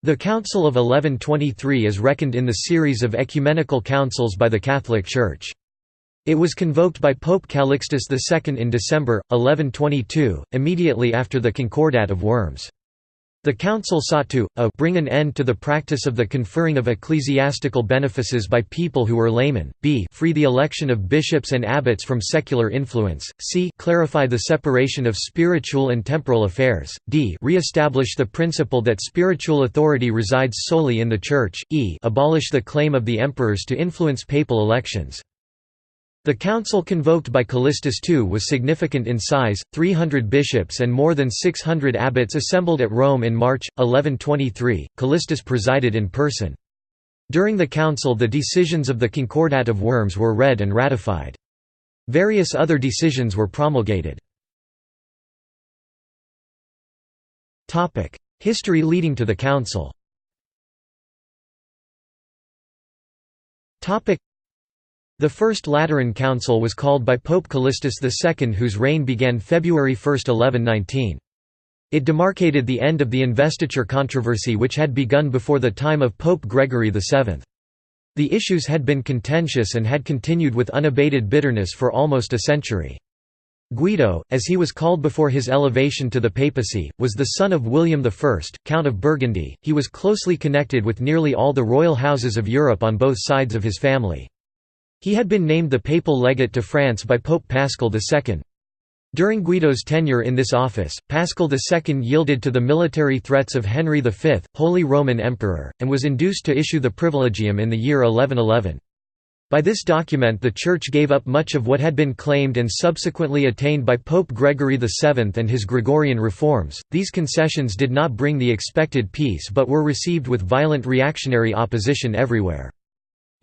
The Council of 1123 is reckoned in the series of ecumenical councils by the Catholic Church. It was convoked by Pope Calixtus II in December, 1122, immediately after the Concordat of Worms. The council sought to bring an end to the practice of the conferring of ecclesiastical benefices by people who were laymen, b free the election of bishops and abbots from secular influence, c clarify the separation of spiritual and temporal affairs, d re-establish the principle that spiritual authority resides solely in the Church, abolish the claim of the emperors to influence papal elections. The council convoked by Calixtus II was significant in size, 300 bishops and more than 600 abbots assembled at Rome in March, 1123. Calixtus presided in person. During the council the decisions of the Concordat of Worms were read and ratified. Various other decisions were promulgated. History leading to the council. The First Lateran Council was called by Pope Calixtus II, whose reign began February 1, 1119. It demarcated the end of the investiture controversy which had begun before the time of Pope Gregory VII. The issues had been contentious and had continued with unabated bitterness for almost a century. Guido, as he was called before his elevation to the papacy, was the son of William I, Count of Burgundy. He was closely connected with nearly all the royal houses of Europe on both sides of his family. He had been named the papal legate to France by Pope Paschal II. During Guido's tenure in this office, Paschal II yielded to the military threats of Henry V, Holy Roman Emperor, and was induced to issue the Privilegium in the year 1111. By this document the Church gave up much of what had been claimed and subsequently attained by Pope Gregory VII and his Gregorian reforms. These concessions did not bring the expected peace but were received with violent reactionary opposition everywhere.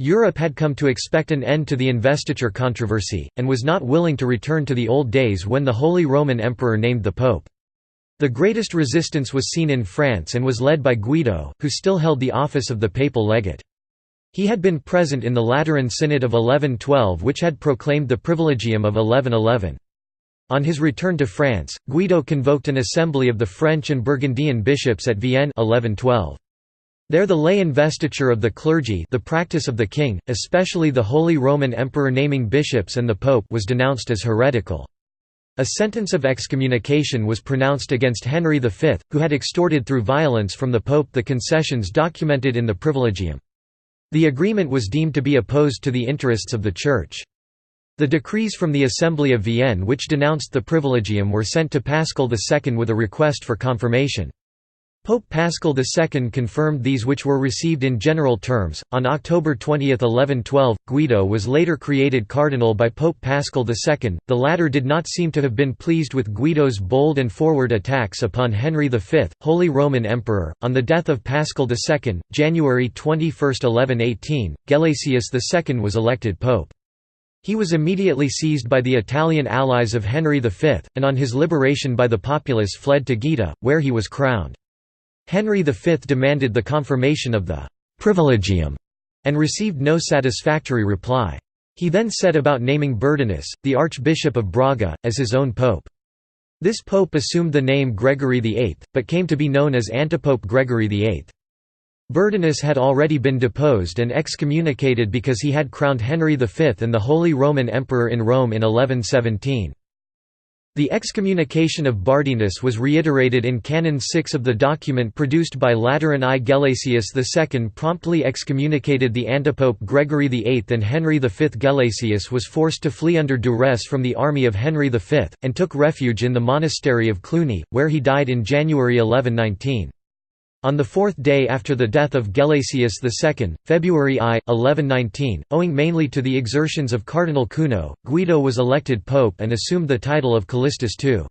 Europe had come to expect an end to the investiture controversy, and was not willing to return to the old days when the Holy Roman Emperor named the Pope. The greatest resistance was seen in France and was led by Guido, who still held the office of the papal legate. He had been present in the Lateran Synod of 1112 which had proclaimed the Privilegium of 1111. On his return to France, Guido convoked an assembly of the French and Burgundian bishops at Vienne 1112. There the lay investiture of the clergy, the practice of the king, especially the Holy Roman Emperor naming bishops and the Pope, was denounced as heretical. A sentence of excommunication was pronounced against Henry V, who had extorted through violence from the Pope the concessions documented in the Privilegium. The agreement was deemed to be opposed to the interests of the Church. The decrees from the Assembly of Vienne which denounced the Privilegium were sent to Paschal II with a request for confirmation. Pope Paschal II confirmed these which were received in general terms. On October 20, 1112, Guido was later created cardinal by Pope Paschal II. The latter did not seem to have been pleased with Guido's bold and forward attacks upon Henry V, Holy Roman Emperor. On the death of Paschal II, January 21, 1118, Gelasius II was elected pope. He was immediately seized by the Italian allies of Henry V, and on his liberation by the populace fled to Gaeta, where he was crowned. Henry V demanded the confirmation of the «privilegium» and received no satisfactory reply. He then set about naming Burdinus, the Archbishop of Braga, as his own pope. This pope assumed the name Gregory VIII, but came to be known as Antipope Gregory VIII. Burdinus had already been deposed and excommunicated because he had crowned Henry V and the Holy Roman Emperor in Rome in 1117. The excommunication of Bardinus was reiterated in Canon 6 of the document produced by Lateran I. Gelasius II promptly excommunicated the antipope Gregory VIII, and Henry V. Gelasius was forced to flee under duress from the army of Henry V, and took refuge in the monastery of Cluny, where he died in January 1119. On the fourth day after the death of Gelasius II, February I, 1119, owing mainly to the exertions of Cardinal Cuno, Guido was elected pope and assumed the title of Calixtus II.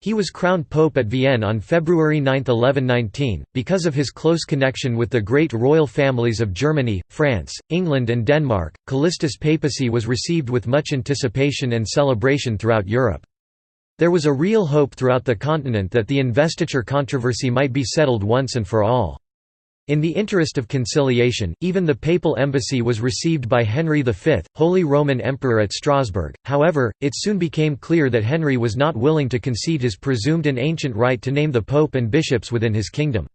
He was crowned pope at Vienne on February 9, 1119, because of his close connection with the great royal families of Germany, France, England and Denmark. Calixtus' papacy was received with much anticipation and celebration throughout Europe. There was a real hope throughout the continent that the investiture controversy might be settled once and for all. In the interest of conciliation, even the papal embassy was received by Henry V, Holy Roman Emperor at Strasbourg. However, it soon became clear that Henry was not willing to concede his presumed and ancient right to name the pope and bishops within his kingdom.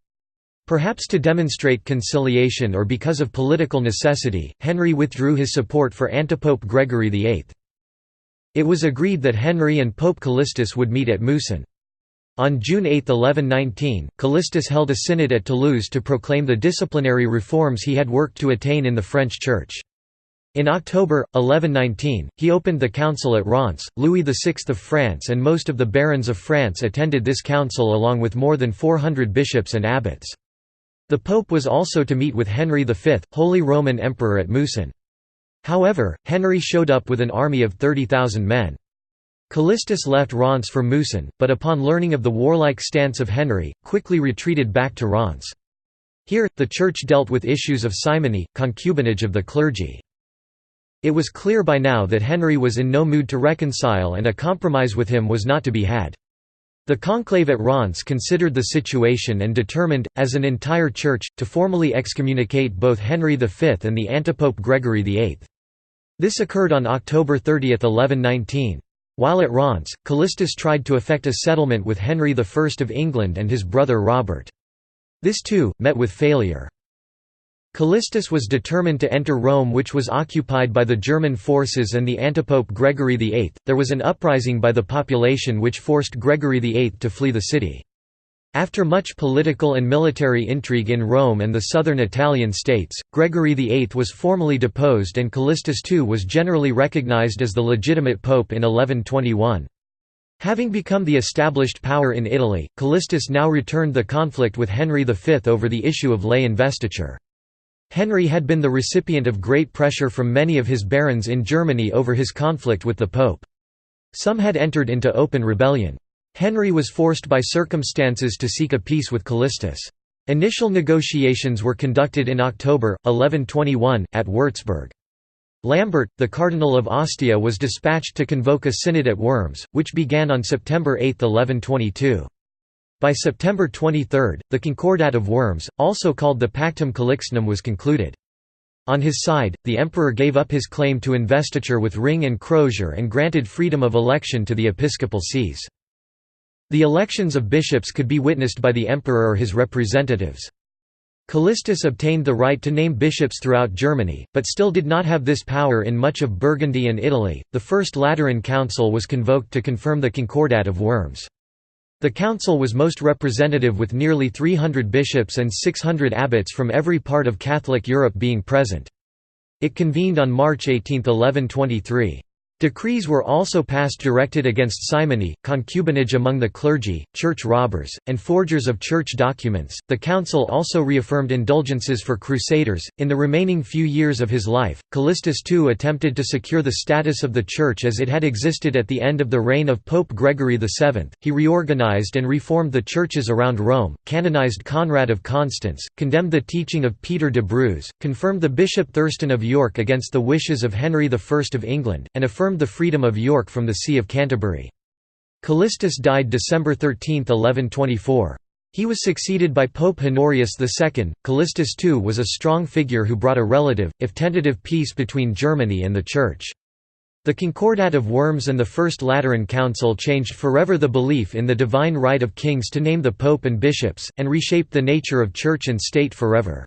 Perhaps to demonstrate conciliation or because of political necessity, Henry withdrew his support for antipope Gregory VIII. It was agreed that Henry and Pope Callistus would meet at Mousson. On June 8, 1119, Callistus held a synod at Toulouse to proclaim the disciplinary reforms he had worked to attain in the French Church. In October, 1119, he opened the council at Reims. Louis VI of France and most of the barons of France attended this council along with more than 400 bishops and abbots. The Pope was also to meet with Henry V, Holy Roman Emperor at Mousson. However, Henry showed up with an army of 30,000 men. Callistus left Reims for Mousson, but upon learning of the warlike stance of Henry, quickly retreated back to Reims. Here, the Church dealt with issues of simony, concubinage of the clergy. It was clear by now that Henry was in no mood to reconcile and a compromise with him was not to be had. The conclave at Reims considered the situation and determined, as an entire church, to formally excommunicate both Henry V and the antipope Gregory VIII. This occurred on October 30, 1119. While at Reims, Callistus tried to effect a settlement with Henry I of England and his brother Robert. This too, met with failure. Callistus was determined to enter Rome, which was occupied by the German forces and the antipope Gregory VIII. There was an uprising by the population which forced Gregory VIII to flee the city. After much political and military intrigue in Rome and the southern Italian states, Gregory VIII was formally deposed and Callistus too was generally recognized as the legitimate pope in 1121. Having become the established power in Italy, Callistus now returned the conflict with Henry V over the issue of lay investiture. Henry had been the recipient of great pressure from many of his barons in Germany over his conflict with the Pope. Some had entered into open rebellion. Henry was forced by circumstances to seek a peace with Callistus. Initial negotiations were conducted in October, 1121, at Würzburg. Lambert, the Cardinal of Ostia, was dispatched to convoke a synod at Worms, which began on September 8, 1122. By September 23, the Concordat of Worms, also called the Pactum Calixtinum, was concluded. On his side, the emperor gave up his claim to investiture with ring and crozier and granted freedom of election to the episcopal sees. The elections of bishops could be witnessed by the emperor or his representatives. Callistus obtained the right to name bishops throughout Germany, but still did not have this power in much of Burgundy and Italy. The First Lateran Council was convoked to confirm the Concordat of Worms. The council was most representative, with nearly 300 bishops and 600 abbots from every part of Catholic Europe being present. It convened on March 18, 1123. Decrees were also passed directed against simony, concubinage among the clergy, church robbers, and forgers of church documents. The council also reaffirmed indulgences for crusaders. In the remaining few years of his life, Callistus too attempted to secure the status of the church as it had existed at the end of the reign of Pope Gregory VII. He reorganized and reformed the churches around Rome, canonized Conrad of Constance, condemned the teaching of Peter de Bruys, confirmed the Bishop Thurston of York against the wishes of Henry I of England, and affirmed the freedom of York from the See of Canterbury. Callistus died December 13, 1124. He was succeeded by Pope Honorius II. Callistus too was a strong figure who brought a relative, if tentative, peace between Germany and the Church. The Concordat of Worms and the First Lateran Council changed forever the belief in the divine right of kings to name the pope and bishops, and reshaped the nature of church and state forever.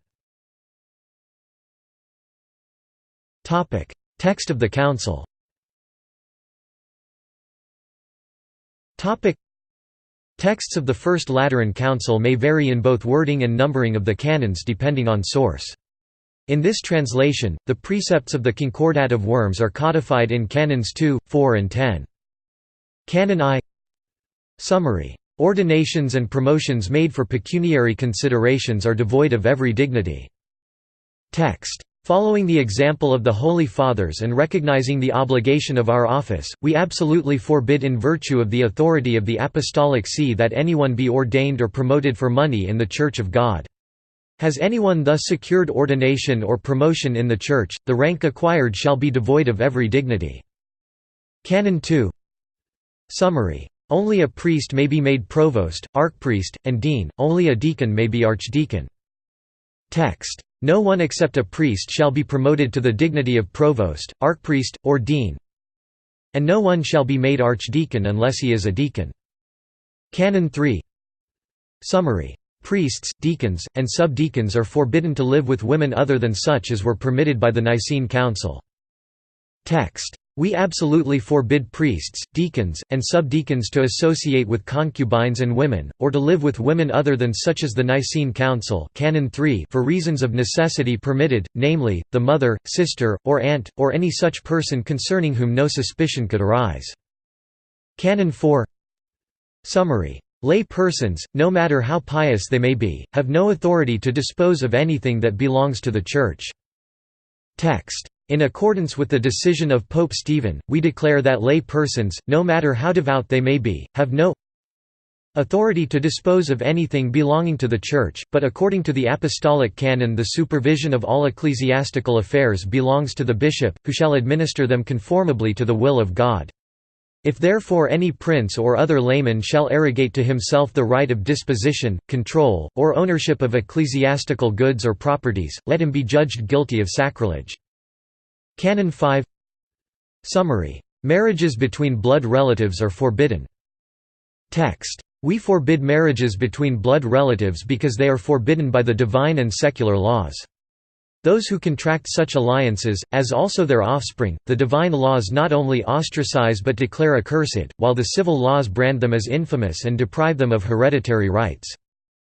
Text of the council. Texts of the First Lateran Council may vary in both wording and numbering of the canons depending on source. In this translation, the precepts of the Concordat of Worms are codified in Canons 2, 4 and 10. Canon I. Summary. Ordinations and promotions made for pecuniary considerations are devoid of every dignity. Text. Following the example of the Holy Fathers and recognizing the obligation of our office, we absolutely forbid in virtue of the authority of the Apostolic See that anyone be ordained or promoted for money in the Church of God. Has anyone thus secured ordination or promotion in the Church, the rank acquired shall be devoid of every dignity. Canon 2. Summary. Only a priest may be made provost, archpriest, and dean, only a deacon may be archdeacon. Text. No one except a priest shall be promoted to the dignity of provost, archpriest, or dean, and no one shall be made archdeacon unless he is a deacon. Canon 3. Summary. Priests, deacons, and subdeacons are forbidden to live with women other than such as were permitted by the Nicene Council. Text: We absolutely forbid priests, deacons, and subdeacons to associate with concubines and women, or to live with women other than such as the Nicene Council Canon 3 for reasons of necessity permitted, namely, the mother, sister, or aunt, or any such person concerning whom no suspicion could arise. Canon 4. Summary. Lay persons, no matter how pious they may be, have no authority to dispose of anything that belongs to the Church. Text: In accordance with the decision of Pope Stephen, we declare that lay persons, no matter how devout they may be, have no authority to dispose of anything belonging to the Church, but according to the Apostolic Canon the supervision of all ecclesiastical affairs belongs to the bishop, who shall administer them conformably to the will of God. If therefore any prince or other layman shall arrogate to himself the right of disposition, control, or ownership of ecclesiastical goods or properties, let him be judged guilty of sacrilege. Canon 5. Summary. Marriages between blood relatives are forbidden. Text: We forbid marriages between blood relatives because they are forbidden by the divine and secular laws. Those who contract such alliances, as also their offspring, the divine laws not only ostracize but declare accursed, while the civil laws brand them as infamous and deprive them of hereditary rights.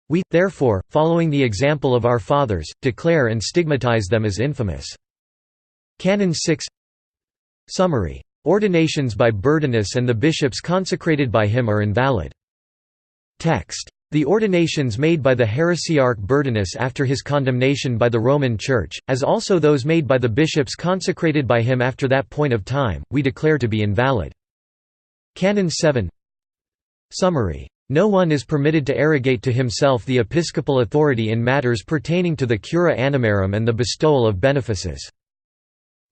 We, therefore, following the example of our fathers, declare and stigmatize them as infamous. Canon 6. Summary. Ordinations by Burdinus and the bishops consecrated by him are invalid. Text: The ordinations made by the heresiarch Burdinus after his condemnation by the Roman Church, as also those made by the bishops consecrated by him after that point of time, we declare to be invalid. Canon 7. Summary. No one is permitted to arrogate to himself the episcopal authority in matters pertaining to the cura animarum and the bestowal of benefices.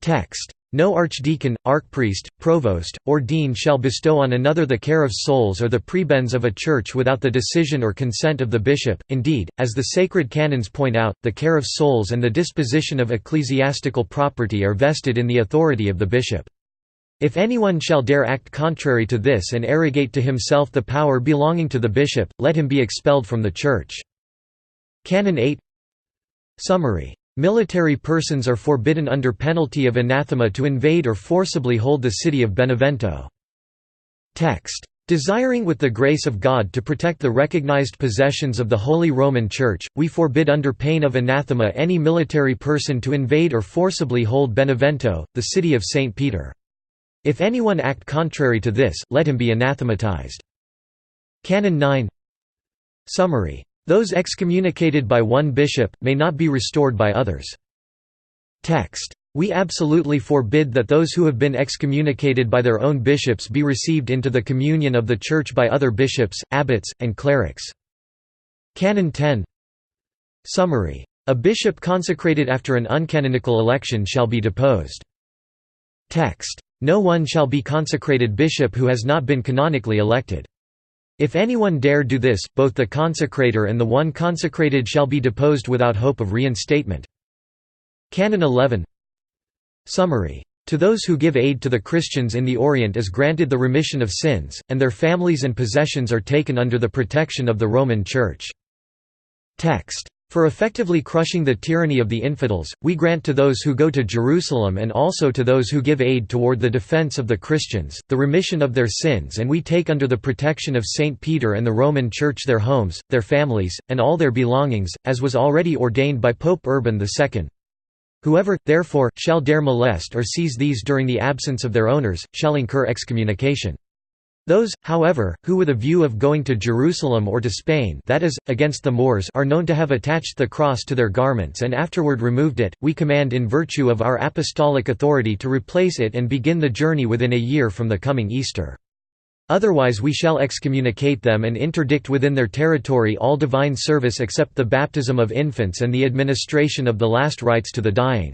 Text: No archdeacon, archpriest, provost, or dean shall bestow on another the care of souls or the prebends of a church without the decision or consent of the bishop. Indeed, as the sacred canons point out, the care of souls and the disposition of ecclesiastical property are vested in the authority of the bishop. If anyone shall dare act contrary to this and arrogate to himself the power belonging to the bishop, let him be expelled from the church. Canon 8. Summary. Military persons are forbidden under penalty of anathema to invade or forcibly hold the city of Benevento. Text: Desiring with the grace of God to protect the recognized possessions of the Holy Roman Church, we forbid under pain of anathema any military person to invade or forcibly hold Benevento, the city of St. Peter. If anyone act contrary to this, let him be anathematized. Canon 9. Summary. Those excommunicated by one bishop, may not be restored by others. Text: We absolutely forbid that those who have been excommunicated by their own bishops be received into the communion of the Church by other bishops, abbots, and clerics. Canon 10. Summary. A bishop consecrated after an uncanonical election shall be deposed. Text: No one shall be consecrated bishop who has not been canonically elected. If anyone dare do this, both the consecrator and the one consecrated shall be deposed without hope of reinstatement. Canon 11. Summary. To those who give aid to the Christians in the Orient is granted the remission of sins, and their families and possessions are taken under the protection of the Roman Church. Text: For effectively crushing the tyranny of the infidels, we grant to those who go to Jerusalem and also to those who give aid toward the defense of the Christians, the remission of their sins, and we take under the protection of St. Peter and the Roman Church their homes, their families, and all their belongings, as was already ordained by Pope Urban II. Whoever, therefore, shall dare molest or seize these during the absence of their owners, shall incur excommunication. Those, however, who with a view of going to Jerusalem or to Spain, that is, against the Moors, are known to have attached the cross to their garments and afterward removed it, we command in virtue of our apostolic authority to replace it and begin the journey within a year from the coming Easter. Otherwise we shall excommunicate them and interdict within their territory all divine service except the baptism of infants and the administration of the last rites to the dying.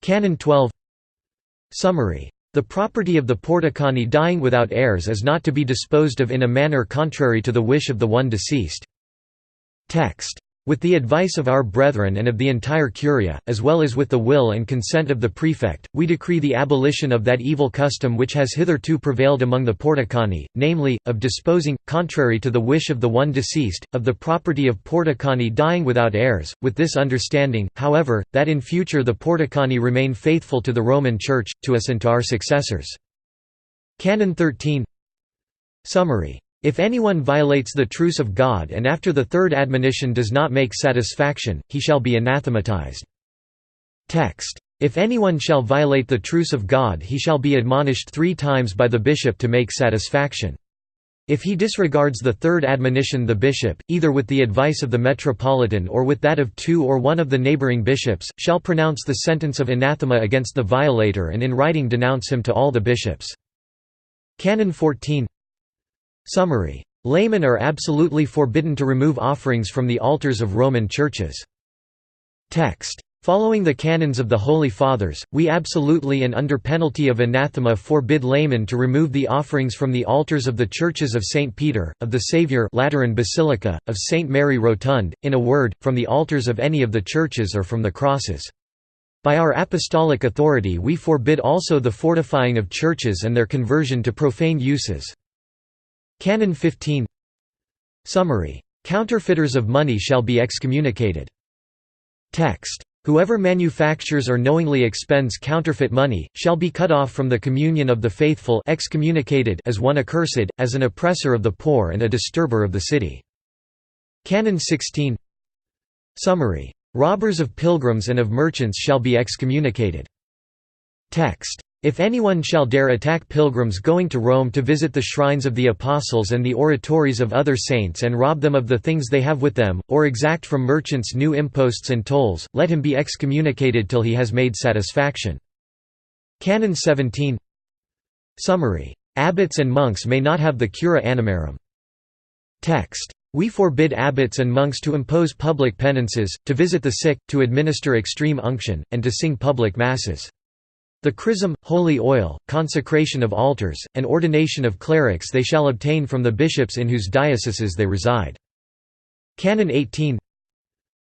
Canon 12. Summary. The property of the Porticani dying without heirs is not to be disposed of in a manner contrary to the wish of the one deceased. Text: With the advice of our brethren and of the entire Curia, as well as with the will and consent of the prefect, we decree the abolition of that evil custom which has hitherto prevailed among the Porticani, namely, of disposing, contrary to the wish of the one deceased, of the property of Porticani dying without heirs, with this understanding, however, that in future the Porticani remain faithful to the Roman Church, to us and to our successors. Canon 13. Summary. If anyone violates the truce of God and after the third admonition does not make satisfaction, he shall be anathematized. Text. If anyone shall violate the truce of God he shall be admonished 3 times by the bishop to make satisfaction. If he disregards the third admonition the bishop, either with the advice of the metropolitan or with that of 2 or 1 of the neighboring bishops, shall pronounce the sentence of anathema against the violator and in writing denounce him to all the bishops. Canon 14. Summary. Laymen are absolutely forbidden to remove offerings from the altars of Roman churches. Text. Following the canons of the Holy Fathers, we absolutely and under penalty of anathema forbid laymen to remove the offerings from the altars of the churches of St. Peter, of the Saviour Lateran Basilica, of St. Mary Rotund, in a word, from the altars of any of the churches or from the crosses. By our apostolic authority we forbid also the fortifying of churches and their conversion to profane uses. Canon 15. Summary. Counterfeiters of money shall be excommunicated. Text. Whoever manufactures or knowingly expends counterfeit money, shall be cut off from the communion of the faithful, excommunicated as one accursed, as an oppressor of the poor and a disturber of the city. Canon 16. Summary. Robbers of pilgrims and of merchants shall be excommunicated. Text. If anyone shall dare attack pilgrims going to Rome to visit the shrines of the apostles and the oratories of other saints and rob them of the things they have with them, or exact from merchants new imposts and tolls, let him be excommunicated till he has made satisfaction. Canon 17. Summary. Abbots and monks may not have the cura animarum. Text. We forbid abbots and monks to impose public penances, to visit the sick, to administer extreme unction, and to sing public masses. The chrism, holy oil, consecration of altars, and ordination of clerics they shall obtain from the bishops in whose dioceses they reside. Canon 18.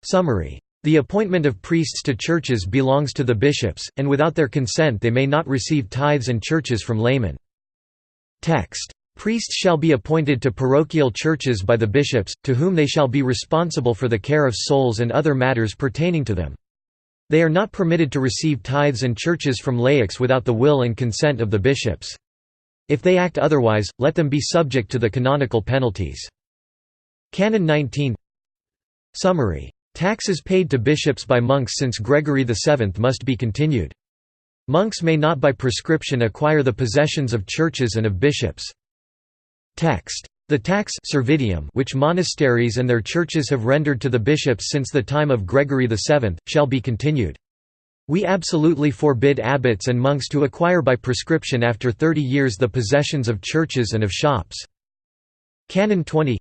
Summary. The appointment of priests to churches belongs to the bishops, and without their consent they may not receive tithes and churches from laymen. Text. Priests shall be appointed to parochial churches by the bishops, to whom they shall be responsible for the care of souls and other matters pertaining to them. They are not permitted to receive tithes and churches from laics without the will and consent of the bishops. If they act otherwise, let them be subject to the canonical penalties. Canon 19. Summary. Taxes paid to bishops by monks since Gregory VII must be continued. Monks may not by prescription acquire the possessions of churches and of bishops. Text. The tax servidium which monasteries and their churches have rendered to the bishops since the time of Gregory VII, shall be continued. We absolutely forbid abbots and monks to acquire by prescription after 30 years the possessions of churches and of shops. Canon 20.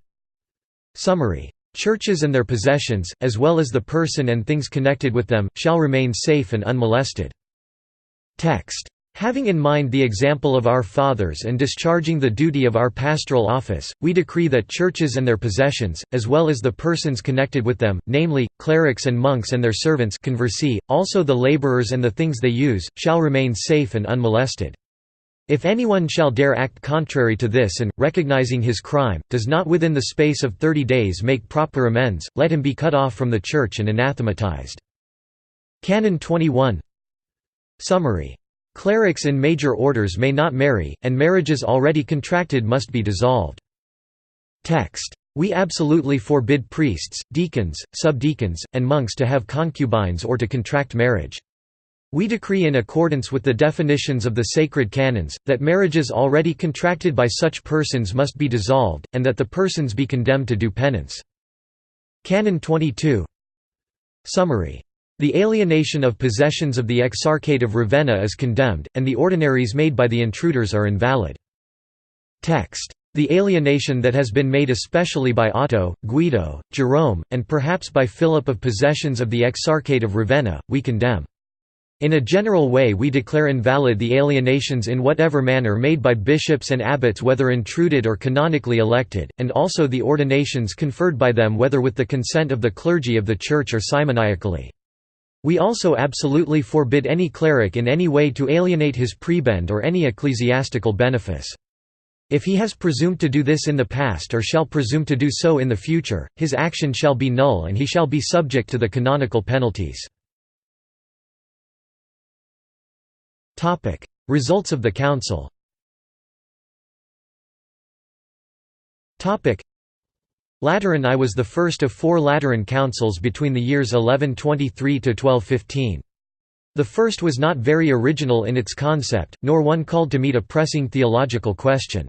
Summary. Churches and their possessions, as well as the person and things connected with them, shall remain safe and unmolested. Text. Having in mind the example of our fathers and discharging the duty of our pastoral office, we decree that churches and their possessions, as well as the persons connected with them, namely, clerics and monks and their servants conversi, also the laborers and the things they use, shall remain safe and unmolested. If anyone shall dare act contrary to this and, recognizing his crime, does not within the space of 30 days make proper amends, let him be cut off from the church and anathematized. Canon 21. Summary. Clerics in major orders may not marry, and marriages already contracted must be dissolved. Text. We absolutely forbid priests, deacons, subdeacons, and monks to have concubines or to contract marriage. We decree in accordance with the definitions of the sacred canons, that marriages already contracted by such persons must be dissolved, and that the persons be condemned to do penance. Canon 22. Summary. The alienation of possessions of the Exarchate of Ravenna is condemned, and the ordinaries made by the intruders are invalid. Text. The alienation that has been made especially by Otto, Guido, Jerome, and perhaps by Philip of possessions of the Exarchate of Ravenna, we condemn. In a general way we declare invalid the alienations in whatever manner made by bishops and abbots whether intruded or canonically elected, and also the ordinations conferred by them whether with the consent of the clergy of the Church or simoniacally. We also absolutely forbid any cleric in any way to alienate his prebend or any ecclesiastical benefice. If he has presumed to do this in the past or shall presume to do so in the future, his action shall be null and he shall be subject to the canonical penalties. Results of the Council. Lateran I was the first of 4 Lateran councils between the years 1123 to 1215. The first was not very original in its concept, nor one called to meet a pressing theological question.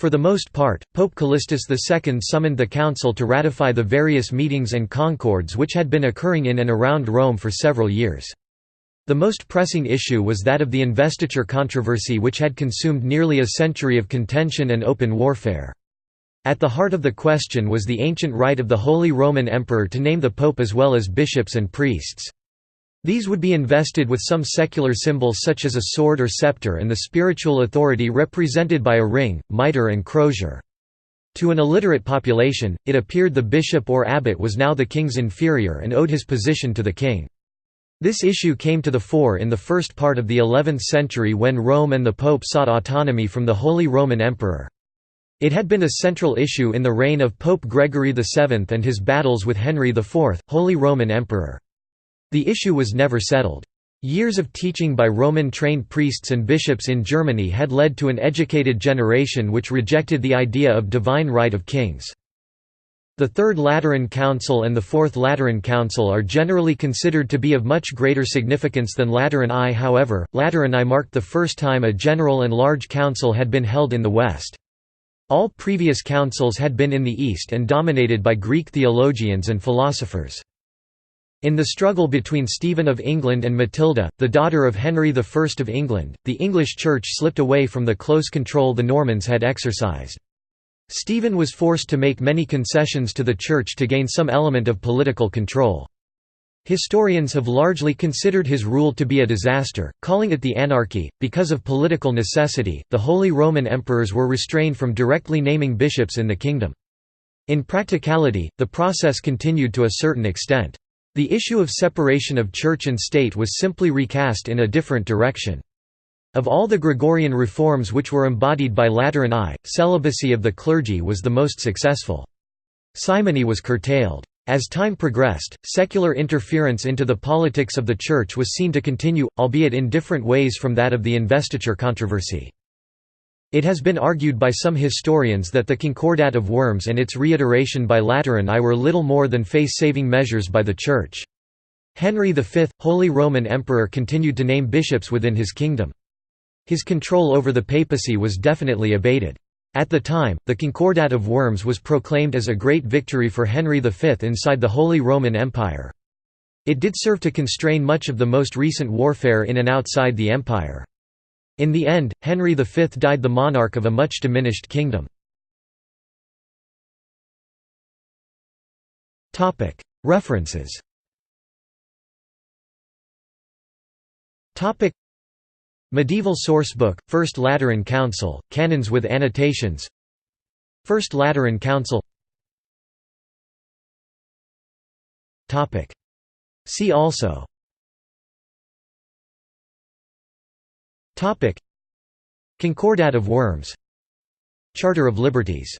For the most part, Pope Callistus II summoned the council to ratify the various meetings and concords which had been occurring in and around Rome for several years. The most pressing issue was that of the investiture controversy which had consumed nearly a century of contention and open warfare. At the heart of the question was the ancient right of the Holy Roman Emperor to name the Pope as well as bishops and priests. These would be invested with some secular symbols such as a sword or scepter and the spiritual authority represented by a ring, mitre and crozier. To an illiterate population, it appeared the bishop or abbot was now the king's inferior and owed his position to the king. This issue came to the fore in the first part of the 11th century when Rome and the Pope sought autonomy from the Holy Roman Emperor. It had been a central issue in the reign of Pope Gregory VII and his battles with Henry IV, Holy Roman Emperor. The issue was never settled. Years of teaching by Roman-trained priests and bishops in Germany had led to an educated generation which rejected the idea of divine right of kings. The Third Lateran Council and the Fourth Lateran Council are generally considered to be of much greater significance than Lateran I. However, Lateran I marked the first time a general and large council had been held in the West. All previous councils had been in the East and dominated by Greek theologians and philosophers. In the struggle between Stephen of England and Matilda, the daughter of Henry I of England, the English Church slipped away from the close control the Normans had exercised. Stephen was forced to make many concessions to the Church to gain some element of political control. Historians have largely considered his rule to be a disaster, calling it the anarchy. Because of political necessity, the Holy Roman Emperors were restrained from directly naming bishops in the kingdom. In practicality, the process continued to a certain extent. The issue of separation of church and state was simply recast in a different direction. Of all the Gregorian reforms which were embodied by Lateran I, celibacy of the clergy was the most successful. Simony was curtailed. As time progressed, secular interference into the politics of the Church was seen to continue, albeit in different ways from that of the investiture controversy. It has been argued by some historians that the Concordat of Worms and its reiteration by Lateran I were little more than face-saving measures by the Church. Henry V, Holy Roman Emperor, continued to name bishops within his kingdom. His control over the papacy was definitely abated. At the time, the Concordat of Worms was proclaimed as a great victory for Henry V inside the Holy Roman Empire. It did serve to constrain much of the most recent warfare in and outside the empire. In the end, Henry V died the monarch of a much diminished kingdom. References. Medieval sourcebook, First Lateran Council, canons with annotations. First Lateran Council. See also. Concordat of Worms. Charter of Liberties